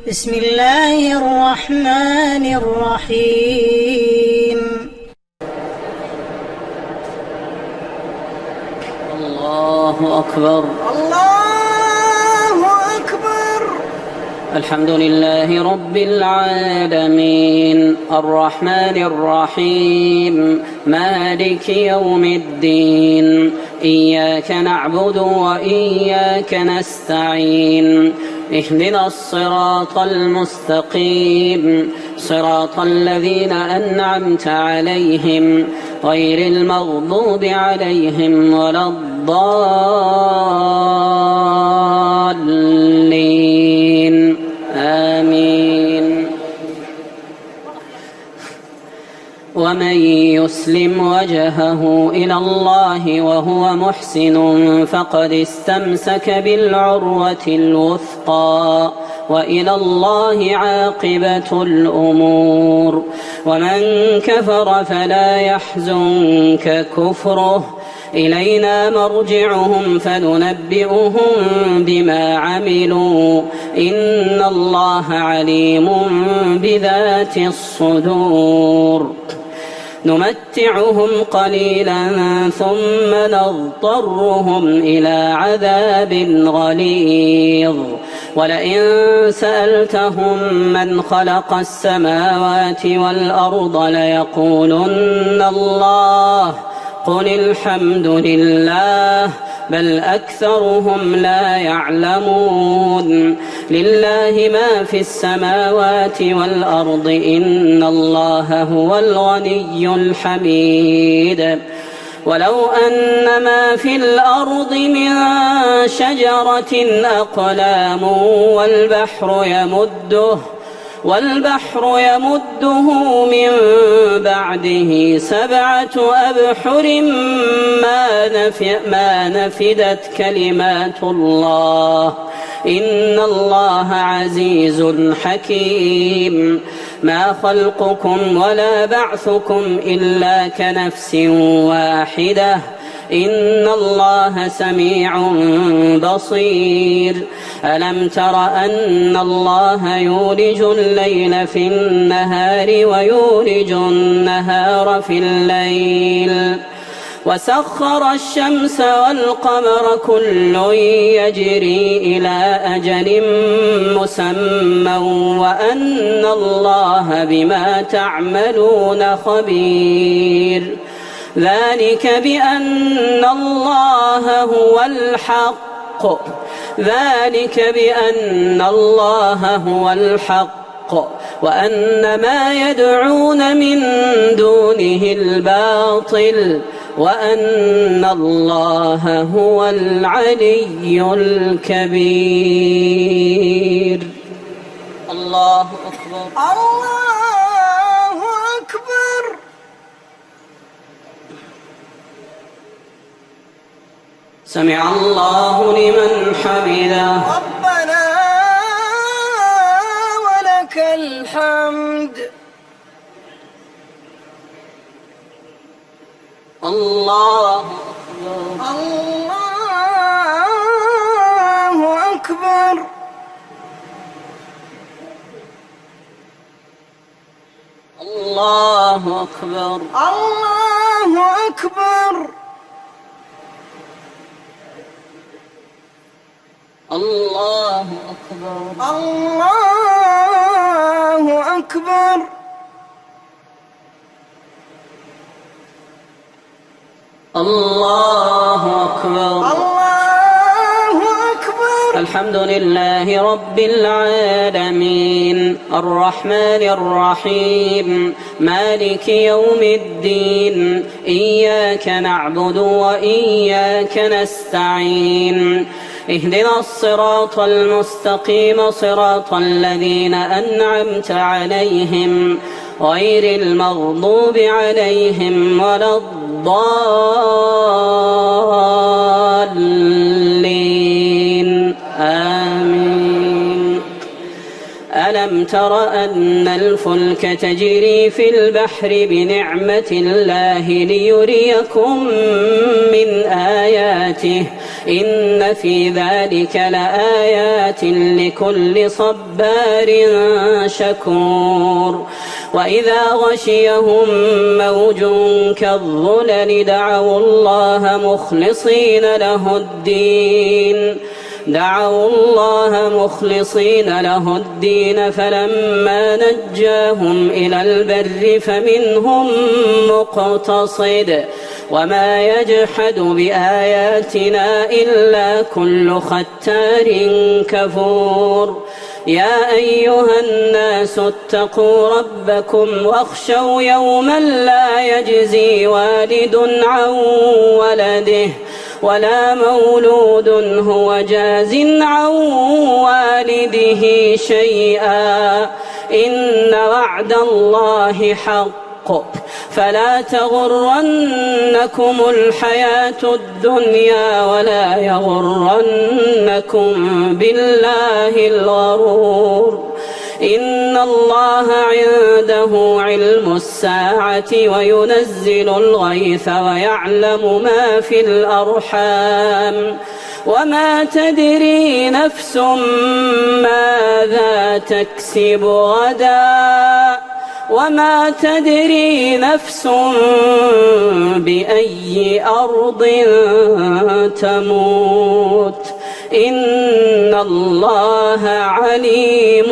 بسم الله الرحمن الرحيم. الله أكبر. الله أكبر. الحمد لله رب العالمين الرحمن الرحيم مالك يوم الدين إياك نعبد وإياك نستعين اهدنا الصراط المستقيم صراط الذين أنعمت عليهم غير المغضوب عليهم ولا الضالين آمين. ومن يسلم وجهه إلى الله وهو محسن فقد استمسك بالعروة الوثقى وإلى الله عاقبة الأمور. ومن كفر فلا يحزنك كفره إلينا مرجعهم فننبئهم بما عملوا إن الله عليم بذات الصدور. نمتعهم قليلا ثم نضطرهم إلى عذاب غليظ. ولئن سألتهم من خلق السماوات والأرض ليقولن الله قل الحمد لله بل أكثرهم لا يعلمون. لله ما في السماوات والأرض إن الله هو الغني الحميد. ولو أن ما في الأرض من شجرة أقلام والبحر يمده من بعده 7 أبحر ما نفدت كلمات الله إن الله عزيز حكيم. ما خلقكم ولا بعثكم إلا كنفس واحدة إن الله سميع بصير. ألم تر أن الله يولج الليل في النهار ويولج النهار في الليل وسخر الشمس والقمر كل يجري إلى أجل مسمى وأن الله بما تعملون خبير. ذلك بأن الله هو الحق وأن ما يدعون من دونه الباطل وأن الله هو العلي الكبير. الله أكبر. الله أكبر. سمع الله لمن حمده. ربنا ولك الحمد. الله أكبر. الله أكبر. الله أكبر. الله أكبر. الله أكبر. الله أكبر. الله أكبر. الله أكبر. الحمد لله رب العالمين الرحمن الرحيم مالك يوم الدين إياك نعبد وإياك نستعين اهدنا الصراط المستقيم صراط الذين أنعمت عليهم غير المغضوب عليهم ولا الضالين آمين. ألم تر أن الفلك تجري في البحر بنعمة الله ليريكم من آياته إن في ذلك لآيات لكل صبار شكور وإذا غشيهم موج كالظلل دعوا الله مخلصين له الدين فلما نجاهم إلى البر فمنهم مقتصد وما يجحد بآياتنا إلا كل ختار كفور يا أيها الناس اتقوا ربكم واخشوا يوما لا يجزي والد عن ولده ولا مولود هو جاز عن والده شيئا إن وعد الله حق فلا تغرنكم الحياة الدنيا ولا يغرنكم بالله الغرور إن الله عنده علم الساعة وينزل الغيث ويعلم ما في الأرحام وما تدري نفس ماذا تكسب غدا وما تدري نفس بأي أرض تموت إن الله عليم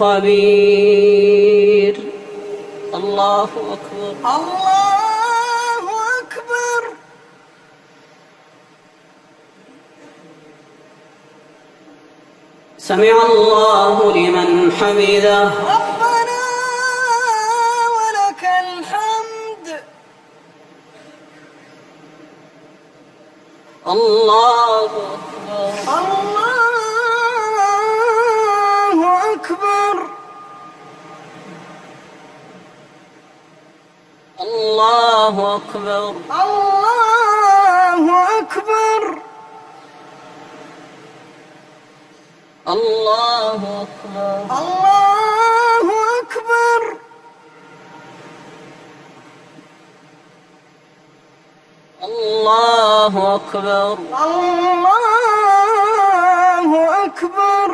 خبير. الله أكبر. الله أكبر. سمع الله لمن حمده. ربنا ولك الحمد. الله أكبر. الله أكبر. الله أكبر. الله أكبر. الله أكبر. الله أكبر. الله أكبر. الله أكبر.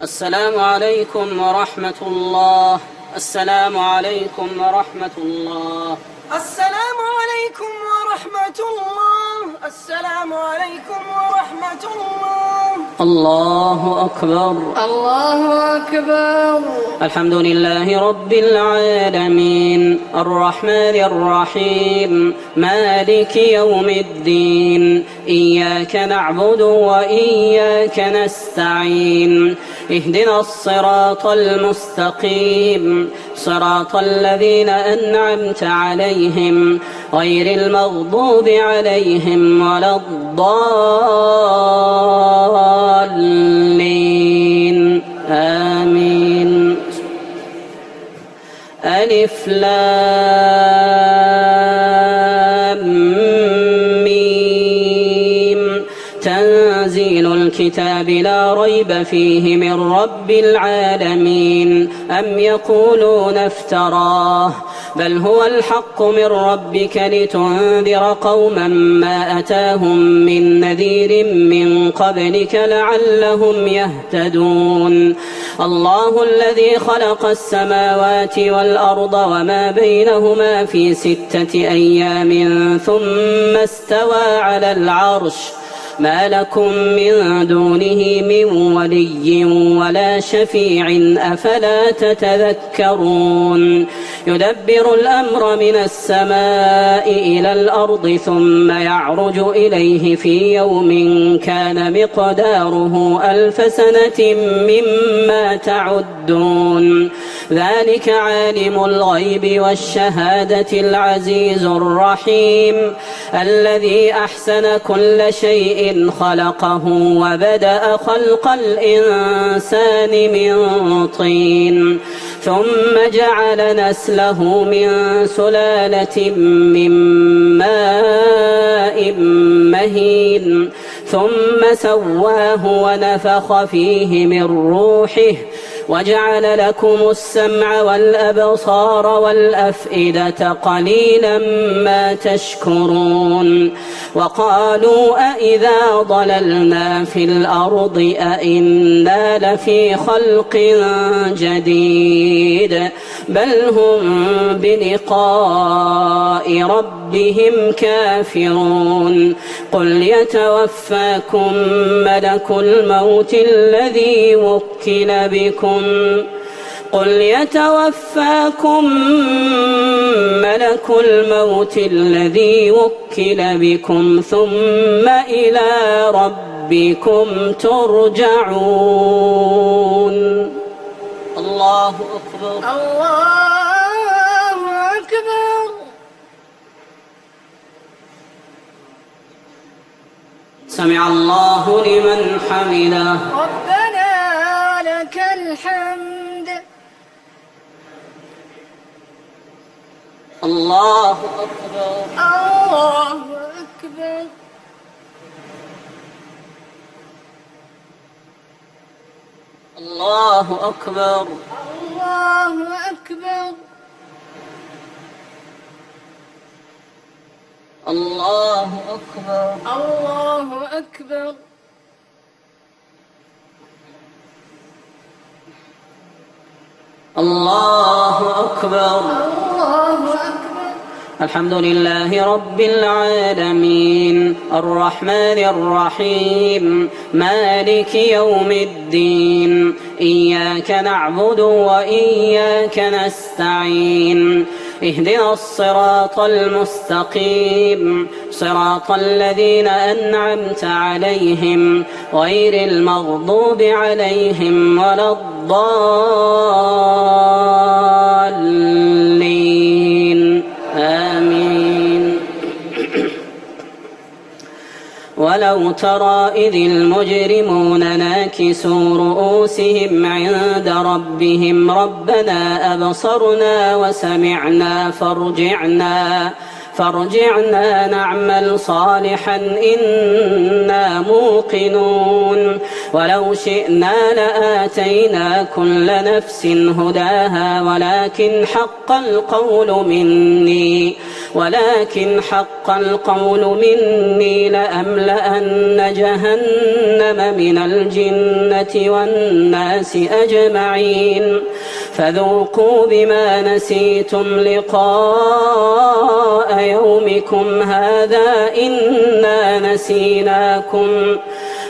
السلام عليكم ورحمة الله. السلام عليكم ورحمة الله. السلام عليكم ورحمة الله. السلام عليكم ورحمة الله. الله أكبر. الله أكبر. الحمد لله رب العالمين الرحمن الرحيم مالك يوم الدين إياك نعبد وإياك نستعين اهدنا الصراط المستقيم صراط الذين أنعمت عليهم غير المغضوب عليهم ولا الضالين آمين. ألف لام ميم تنزيل الكتاب لا ريب فيه من رب العالمين أم يقولون افتراه بل هو الحق من ربك لتنذر قوما ما أتاهم من نذير من قبلك لعلهم يهتدون. الله الذي خلق السماوات والأرض وما بينهما في 6 أيام ثم استوى على العرش ما لكم من دونه من ولي ولا شفيع أفلا تتذكرون. يدبر الأمر من السماء إلى الأرض ثم يعرج إليه في يوم كان مقداره 1000 سنة مما تعدون ذلك عالم الغيب والشهادة العزيز الرحيم الذي أحسن كل شيء خلقه وبدأ خلق الإنسان من طين ثم جعل نسله من سلالة من ماء مهين ثم سواه ونفخ فيه من روحه وجعل لكم السمع والأبصار والأفئدة قليلا ما تشكرون وقالوا أإذا ضللنا في الأرض أإنا لفي خلق جديد بل هم بلقاء ربهم كافرون قل يتوفاكم ملك الموت الذي وكل بكم قل يتوفاكم ملك الموت الذي وكل بكم ثم إلى ربكم ترجعون الله أكبر الله أكبر. سمع الله لمن حمده ربنا لك الحمد. الله أكبر الله أكبر. الله أكبر الله أكبر. الله أكبر الله أكبر. الله أكبر. الله أكبر. الحمد لله رب العالمين الرحمن الرحيم مالك يوم الدين إياك نعبد وإياك نستعين اهدنا الصراط المستقيم صراط الذين أنعمت عليهم غير المغضوب عليهم ولا الضالين آمين. ولو ترى إذ المجرمون ناكسوا رؤوسهم عند ربهم ربنا أبصرنا وسمعنا فارجعنا نعمل صالحا إنا موقنون ولو شئنا لآتينا كل نفس هداها ولكن حق القول مني لأملأن جهنم من الجنة والناس أجمعين فذوقوا بما نسيتم لقاء يومكم هذا إنا نسيناكم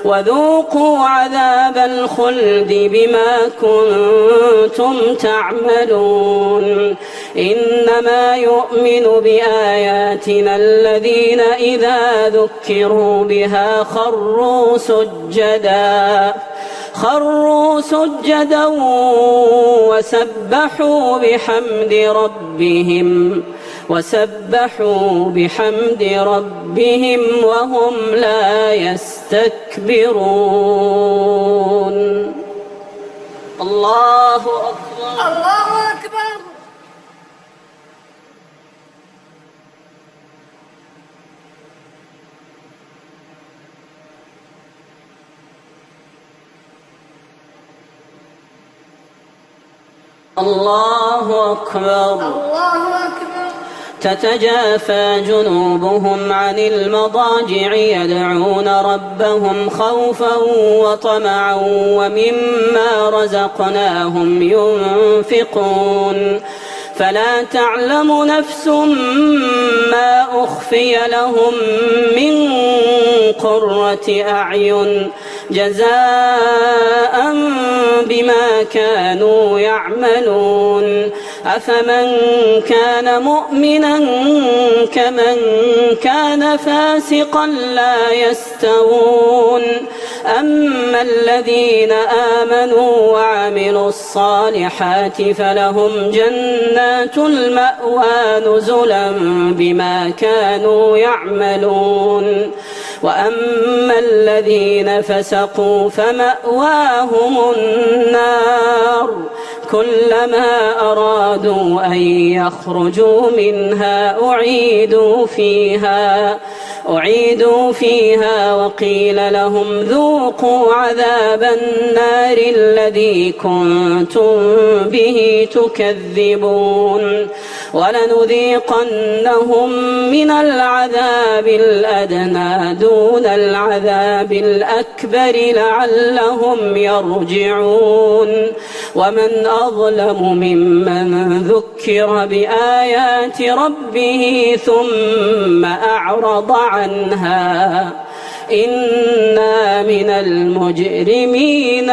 وذوقوا عذاب الخلد بما كنتم تعملون إنما يؤمن بآياتنا الذين إذا ذكروا بها خروا سجدا وسبحوا بحمد ربهم وهم لا يستكبرون. الله أكبر. الله أكبر. الله أكبر. الله أكبر. تتجافى جنوبهم عن المضاجع يدعون ربهم خوفا وطمعا ومما رزقناهم ينفقون فلا تعلم نفس ما أخفي لهم من قرة أعين جزاء بما كانوا يعملون أفمن كان مؤمنا كمن كان فاسقا لا يستوون أما الذين آمنوا وعملوا الصالحات فلهم جنات المأوى نزلا بما كانوا يعملون وأما الذين فسقوا فمأواهم النار كلما أرادوا أن يخرجوا منها أعيدوا فيها وقيل لهم ذوقوا عذاب النار الذي كنتم به تكذبون ولنذيقنهم من العذاب الأدنى دون العذاب الأكبر لعلهم يرجعون ومن أظلم ممن ذكر بآيات ربه ثم أعرض عنها إنا من المجرمين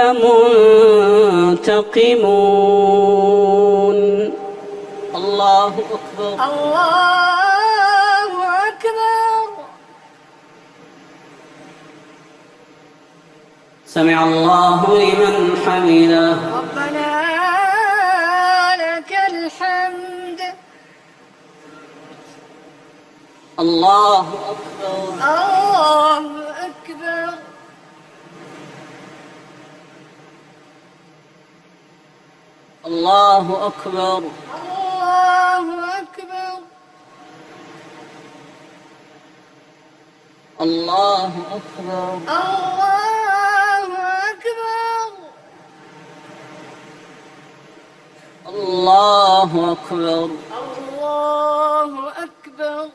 منتقمون. الله أكبر. الله أكبر. سمع الله لمن حمده. ربنا لك الحمد. الله أكبر. الله أكبر. الله أكبر. الله أكبر. الله أكبر. الله أكبر. الله أكبر. الله أكبر.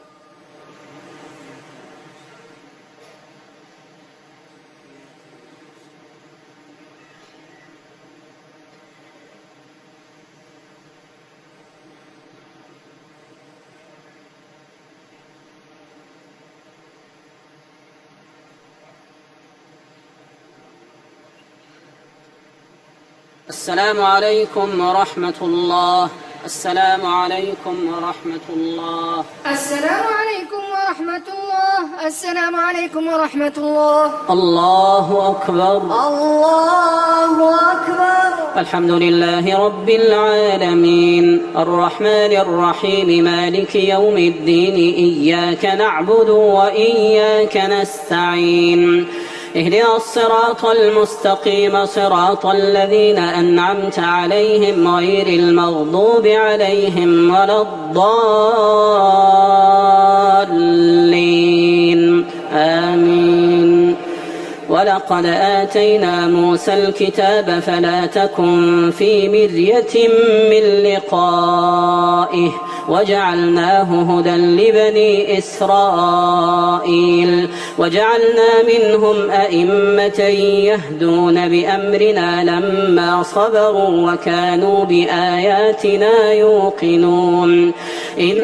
السلام عليكم ورحمة الله. السلام عليكم ورحمة الله. السلام عليكم ورحمة الله. السلام عليكم ورحمة الله. الله أكبر. الله أكبر. الحمد لله رب العالمين الرحمن الرحيم مالك يوم الدين إياك نعبد وإياك نستعين اهدنا الصراط المستقيم صراط الذين أنعمت عليهم غير المغضوب عليهم ولا الضالين آمين. ولقد آتينا موسى الكتاب فلا تكن في مرية من لقائه وجعلناه هدى لبني إسرائيل وجعلنا منهم أئمة يهدون بأمرنا لما صبروا وكانوا بآياتنا يوقنون إن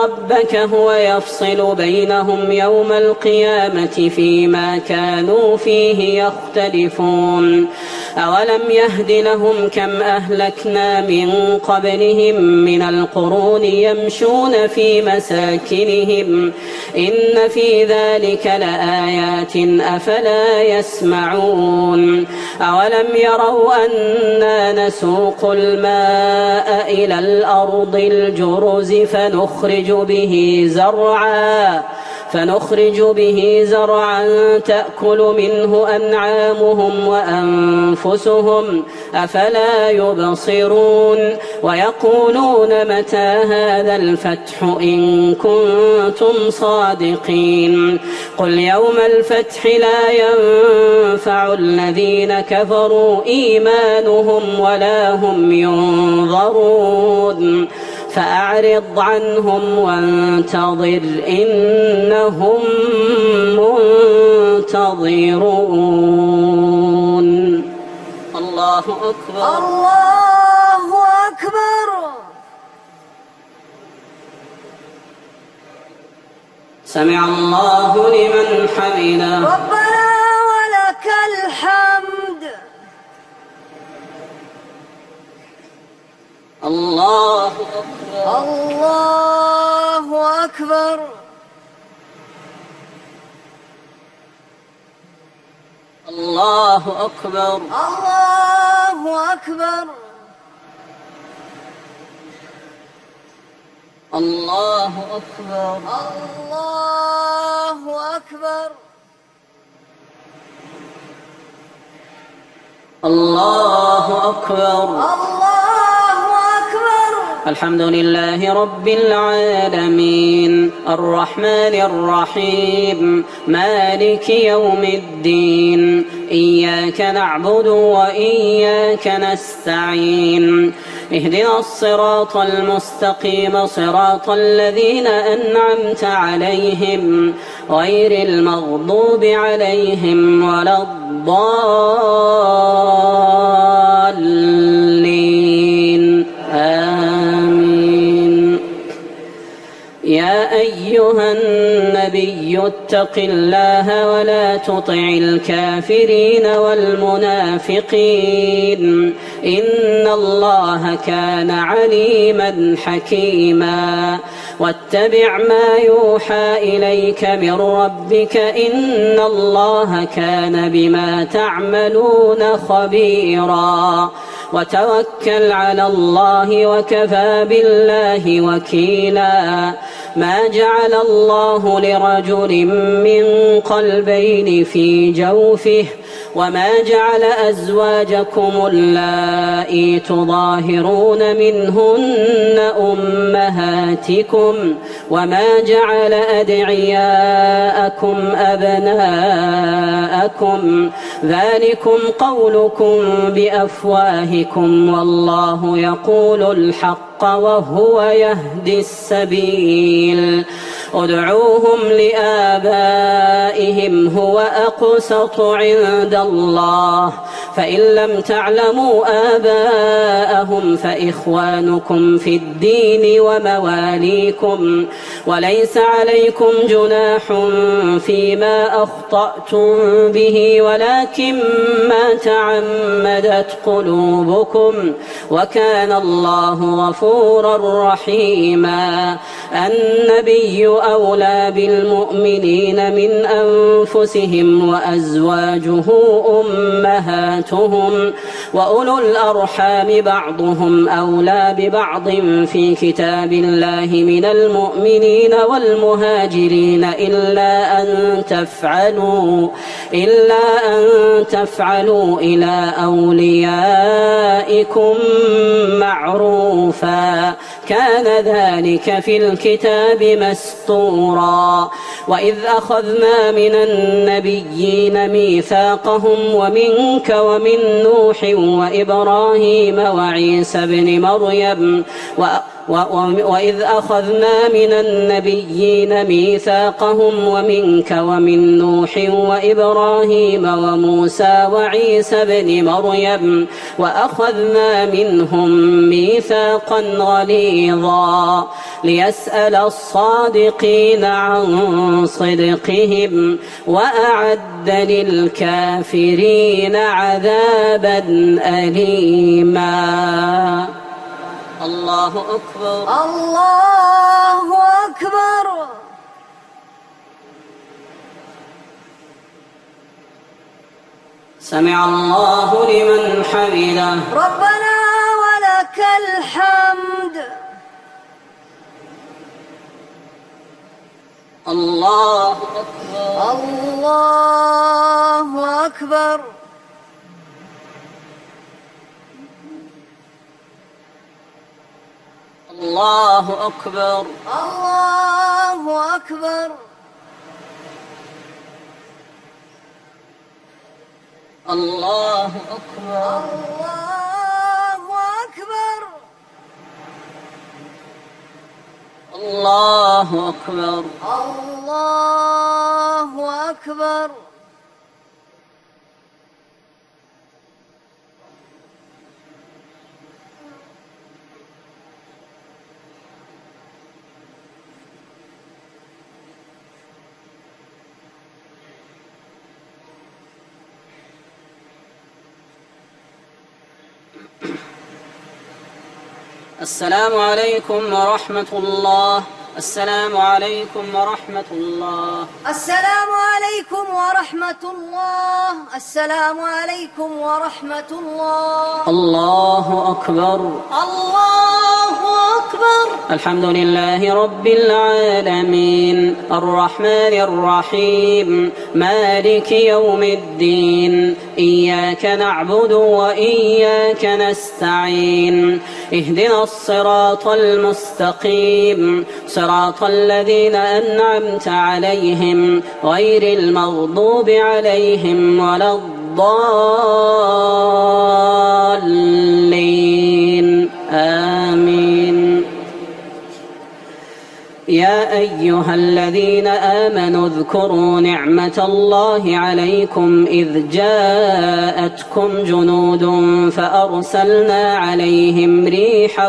ربك هو يفصل بينهم يوم القيامة فيما كانوا فيه يختلفون أولم يهد لهم كم أهلكنا من قبلهم من القرون يمشون في مساكنهم إن في ذلك لآيات أفلا يسمعون أولم يروا أنا نسوق الماء إلى الأرض الجرز فنخرج به زرعا تأكل منه أنعامهم وأنفسهم أفلا يبصرون ويقولون متى هذا الفتح إن كنتم صادقين قل يوم الفتح لا ينفع الذين كفروا إيمانهم ولا هم ينظرون فأعرض عنهم وانتظر إنهم منتظرون. الله أكبر. الله أكبر. سمع الله لمن حمده. ربنا ولك الحمد. الله أكبر. الله أكبر. الله أكبر. الله أكبر. الله أكبر. الله أكبر. الله أكبر. الله أكبر. الحمد لله رب العالمين الرحمن الرحيم مالك يوم الدين إياك نعبد وإياك نستعين اهدنا الصراط المستقيم صراط الذين أنعمت عليهم غير المغضوب عليهم ولا الضالين آمين. يا أيها النبي اتق الله ولا تطع الكافرين والمنافقين إن الله كان عليما حكيما واتبع ما يوحى إليك من ربك إن الله كان بما تعملون خبيرا وتوكل على الله وكفى بالله وكيلا ما جعل الله لرجل من قلبين في جوفه وما جعل أزواجكم اللائي تظاهرون منهن أمهاتكم وما جعل أدعياءكم أبناءكم ذلكم قولكم بأفواهكم والله يقول الحق وهو يهدي السبيل ادعوهم لآبائهم هو أقسط عند الله فإن لم تعلموا آباءهم فإخوانكم في الدين ومواليكم وليس عليكم جناح فيما أخطأتم به ولكن ما تعمدت قلوبكم وكان الله غفورا رحيما. النبي أولى بالمؤمنين من أنفسهم وأزواجه أمهاتهم وأولو الأرحام بعضهم أولى ببعض في كتاب الله من المؤمنين والمهاجرين إلا أن تفعلوا إلى أوليائكم معروفا كان ذلك في الكتاب مسطورا. وإذ أخذنا من النبيين ميثاقهم ومنك ومن نوح وإبراهيم وعيسى بن مريم وإذ أخذنا من النبيين ميثاقهم ومنك ومن نوح وإبراهيم وموسى وعيسى بن مريم وأخذنا منهم ميثاقا غليظا ليسأل الصادقين عن صدقهم وأعد للكافرين عذابا أليما. الله أكبر. الله أكبر. سمع الله لمن حمده ربنا ولك الحمد. الله أكبر. الله أكبر. الله أكبر. الله أكبر. الله أكبر. الله الله أكبر. أكبر. الله أكبر. السلام عليكم ورحمة الله. السلام عليكم ورحمة الله. السلام عليكم ورحمة الله. السلام عليكم ورحمة الله. الله أكبر. الله أكبر. الحمد لله رب العالمين الرحمن الرحيم مالك يوم الدين إياك نعبد وإياك نستعين اهدنا الصراط المستقيم صراط الذين أنعمت عليهم غير المغضوب عليهم ولا الضالين آمين. يا أيها الذين آمنوا اذكروا نعمة الله عليكم إذ جاءتكم جنود فأرسلنا عليهم ريحا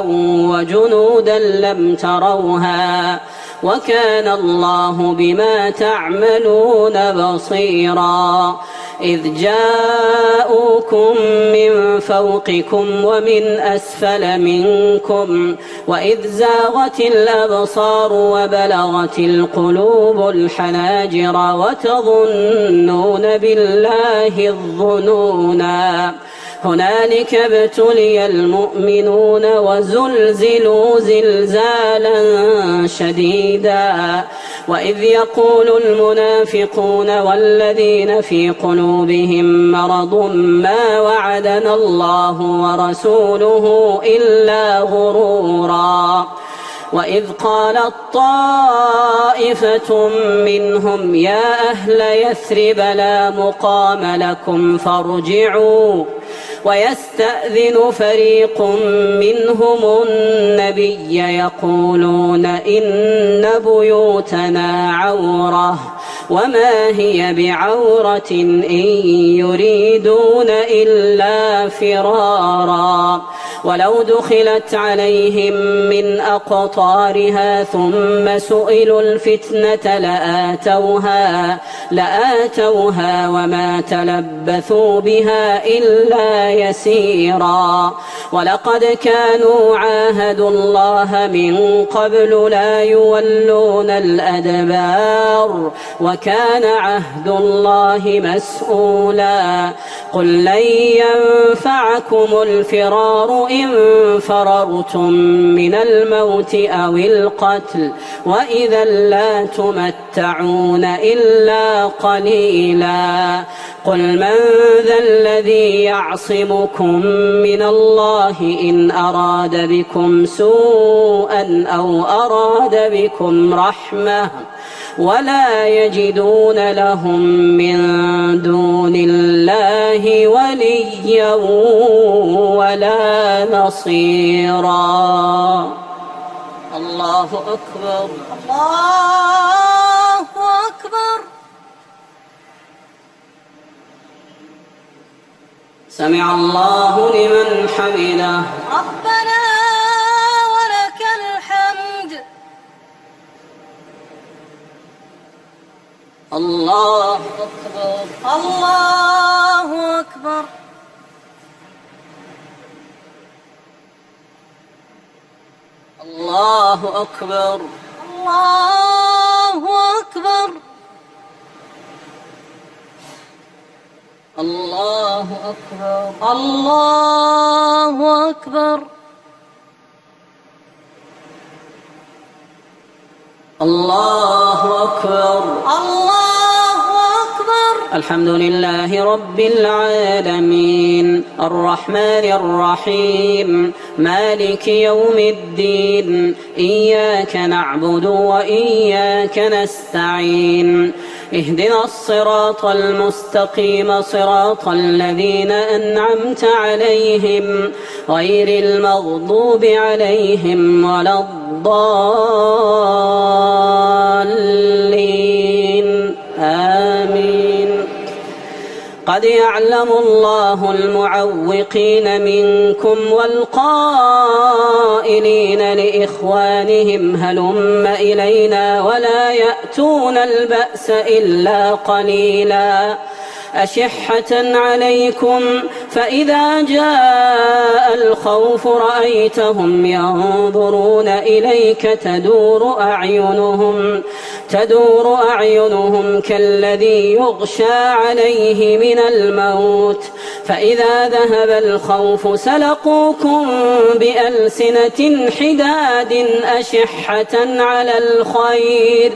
وجنودا لم تروها وكان الله بما تعملون بصيرا. إذ جاءوكم من فوقكم ومن أسفل منكم وإذ زاغت الأبصار وبلغت القلوب الحناجر وتظنون بالله الظنونا. هنالك ابتلي المؤمنون وزلزلوا زلزالا شديدا. وإذ يقول المنافقون والذين في قلوبهم مرض ما وعدنا الله ورسوله إلا غرورا. وإذ قالت طائفة منهم يا أهل يثرب لا مقام لكم فارجعوا ويستأذن فريق منهم النبي يقولون إن بيوتنا عورة وما هي بعورة إن يريدون إلا فرارا. ولو دخلت عليهم من أقطارها ثم سئلوا الفتنة لآتوها وما تلبثوا بها إلا يسيرا. ولقد كانوا عاهدوا الله من قبل لا يولون الأدبار وكان عهد الله مسؤولا. قل لن ينفعكم الفرار إن فررتم من الموت أو القتل وإذا لا تمتعون إلا قليلا. قل من ذا الذي يعصمكم من الله إن أراد بكم سوءا أو أراد بكم رحمة ولا يجدون لهم من دون الله وليا ولا نصيرا. الله أكبر. الله أكبر. سمع الله لمن حمده. ربنا ولك الحمد. الله أكبر. الله أكبر. الله أكبر. الله أكبر. الله أكبر. الله أكبر. الله أكبر. الله أكبر. الحمد لله رب العالمين الرحمن الرحيم مالك يوم الدين إياك نعبد وإياك نستعين اهدنا الصراط المستقيم صراط الذين أنعمت عليهم غير المغضوب عليهم ولا الضالين آمين. قد يعلم الله المعوقين منكم والقائلين لإخوانهم هلم إلينا ولا يأتون البأس إلا قليلا أشحة عليكم فإذا جاء الخوف رأيتهم ينظرون إليك تدور أعينهم كالذي يغشى عليه من الموت فإذا ذهب الخوف سلقوكم بألسنة حداد أشحة على الخير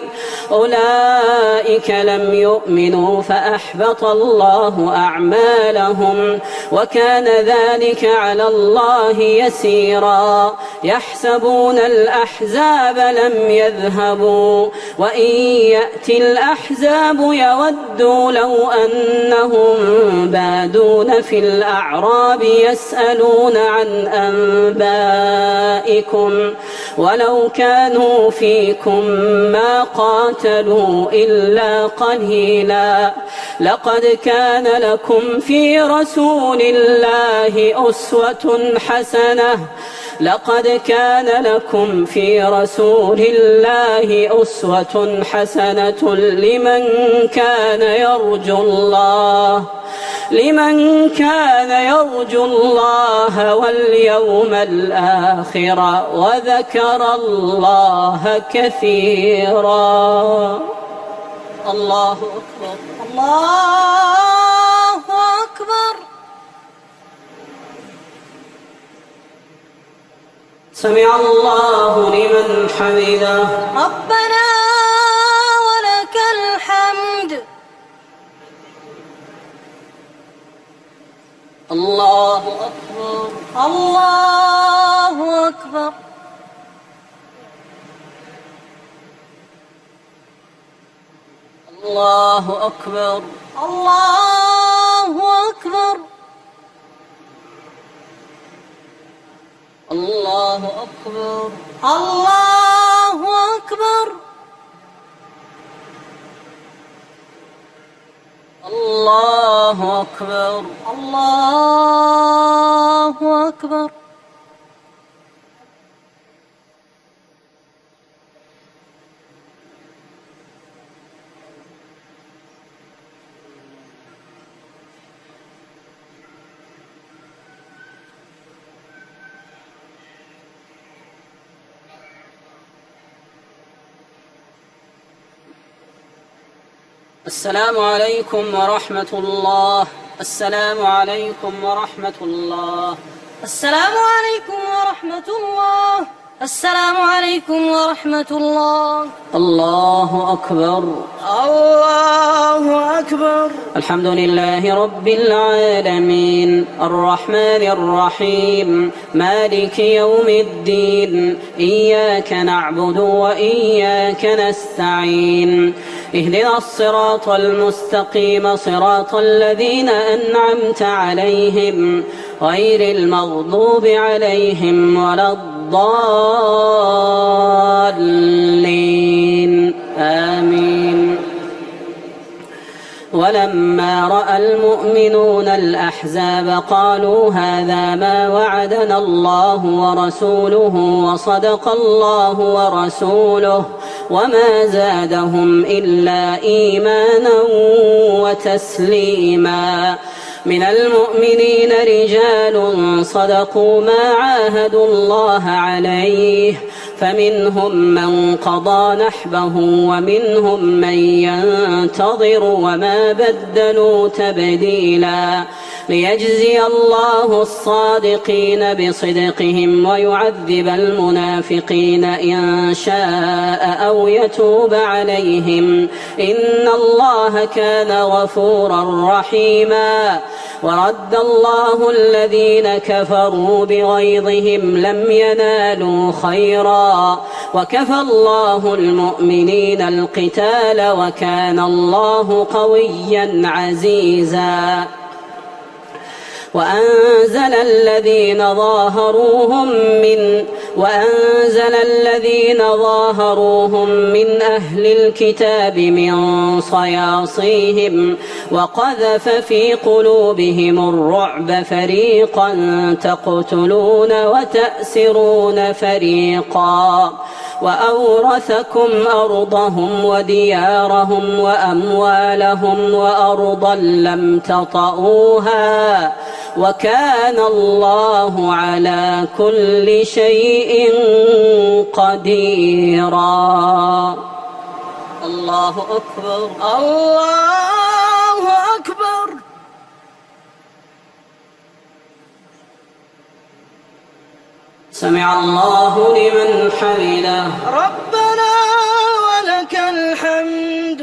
أولئك لم يؤمنوا فأحبط الله أعمالهم وكان ذلك على الله يسيرا يحسبون الأحزاب لم يذهبوا وإن يأتي الأحزاب يودوا لو أنهم بادون في الأعراب يسألون عن أنبائكم ولو كانوا فيكم ما قاتلوا إلا قليلا لقد كان لكم في رسول الله أسوة حسنة لمن كان يرجو الله واليوم الآخر وذكر الله كثيرا. الله أكبر. الله أكبر. سمع الله لمن حمده. ربنا ولك الحمد. الله أكبر. الله أكبر. الله أكبر. الله أكبر. الله أكبر. الله أكبر. الله أكبر. الله أكبر. السلام عليكم ورحمة الله. السلام عليكم ورحمة الله. السلام عليكم ورحمة الله. السلام عليكم ورحمة الله. الله أكبر. الله أكبر. الحمد لله رب العالمين الرحمن الرحيم مالك يوم الدين إياك نعبد وإياك نستعين اهدنا الصراط المستقيم صراط الذين أنعمت عليهم غير المغضوب عليهم ولا الضالين آمين. ولما رأى المؤمنون الأحزاب قالوا هذا ما وعدنا الله ورسوله وصدق الله ورسوله وما زادهم إلا إيمانا وتسليما. من المؤمنين رجال صدقوا ما عاهدوا الله عليه فمنهم من قضى نحبه ومنهم من ينتظر وما بدلوا تبديلا ليجزي الله الصادقين بصدقهم ويعذب المنافقين إن شاء أو يتوب عليهم إن الله كان غفورا رحيما. ورد الله الذين كفروا بغيظهم لم ينالوا خيرا وكفى الله المؤمنين القتال وكان الله قويا عزيزا. وأنزل الذين ظاهروهم من أهل الكتاب من صياصيهم وقذف في قلوبهم الرعب فريقا تقتلون وتأسرون فريقا وأورثكم أرضهم وديارهم وأموالهم وأرضا لم تطئوها وكان الله على كل شيء قديرا. الله أكبر. الله أكبر. سمع الله لمن حمده. ربنا ولك الحمد.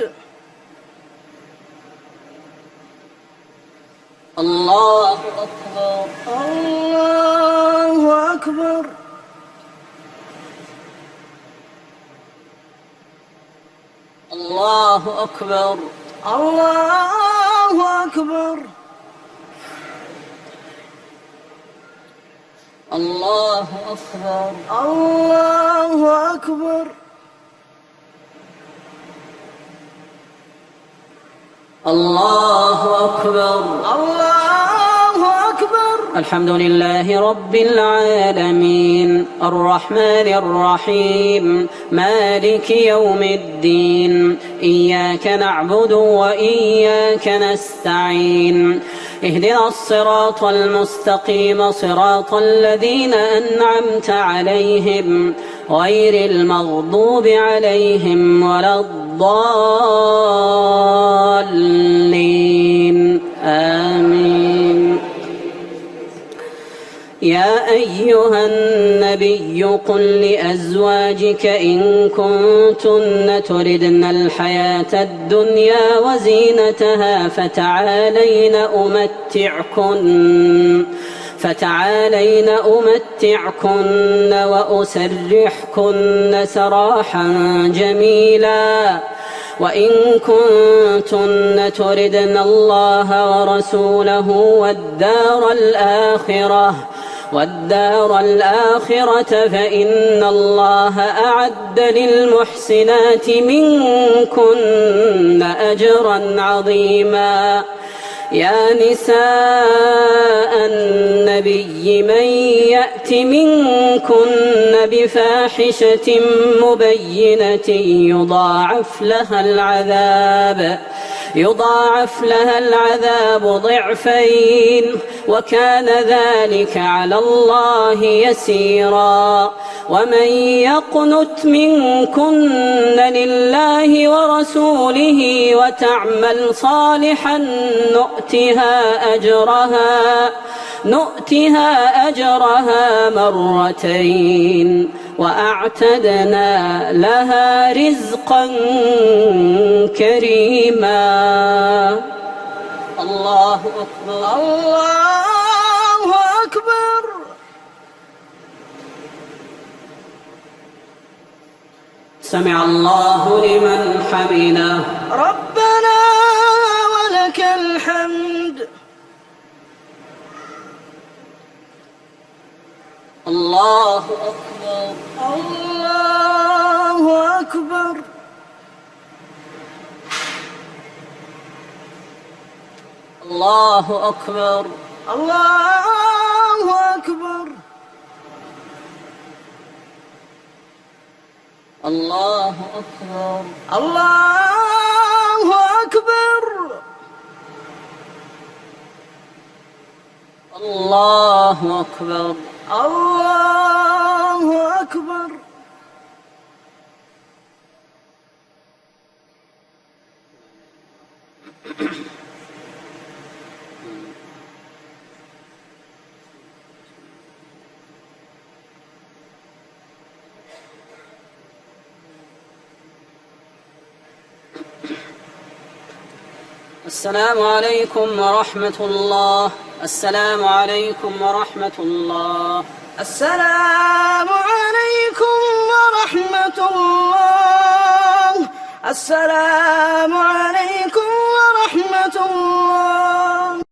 الله أكبر. الله أكبر. الله أكبر. الله أكبر. الله أكبر. الله أكبر. الله أكبر. الله أكبر. الحمد لله رب العالمين الرحمن الرحيم مالك يوم الدين إياك نعبد وإياك نستعين اهدنا الصراط المستقيم صراط الذين أنعمت عليهم غير المغضوب عليهم ولا الضالين آمين. يا أيها النبي قل لأزواجك إن كنتن تردن الحياة الدنيا وزينتها فتعالين أمتعكن وأسرحكن سراحا جميلا وإن كنتن تردن الله ورسوله والدار الآخرة فإن الله أعد للمحسنات منكن أجرا عظيما. يا نساء النبي من يأت منكن بفاحشة مبينة يضاعف لها العذاب ضعفين وكان ذلك على الله يسيرا. ومن يقنت منكن لله ورسوله وتعمل صالحا نؤتها أجرها مرتين وأعتدنا لها رزقا كريما. الله أكبر. الله أكبر. سمع الله لمن حمده. ربنا ولك الحمد. الله أكبر. الله أكبر. الله أكبر. الله أكبر. الله أكبر. الله أكبر. الله أكبر. الله أكبر. السلام عليكم ورحمة الله. السلام عليكم ورحمة الله. السلام عليكم ورحمة الله. السلام عليكم ورحمة الله.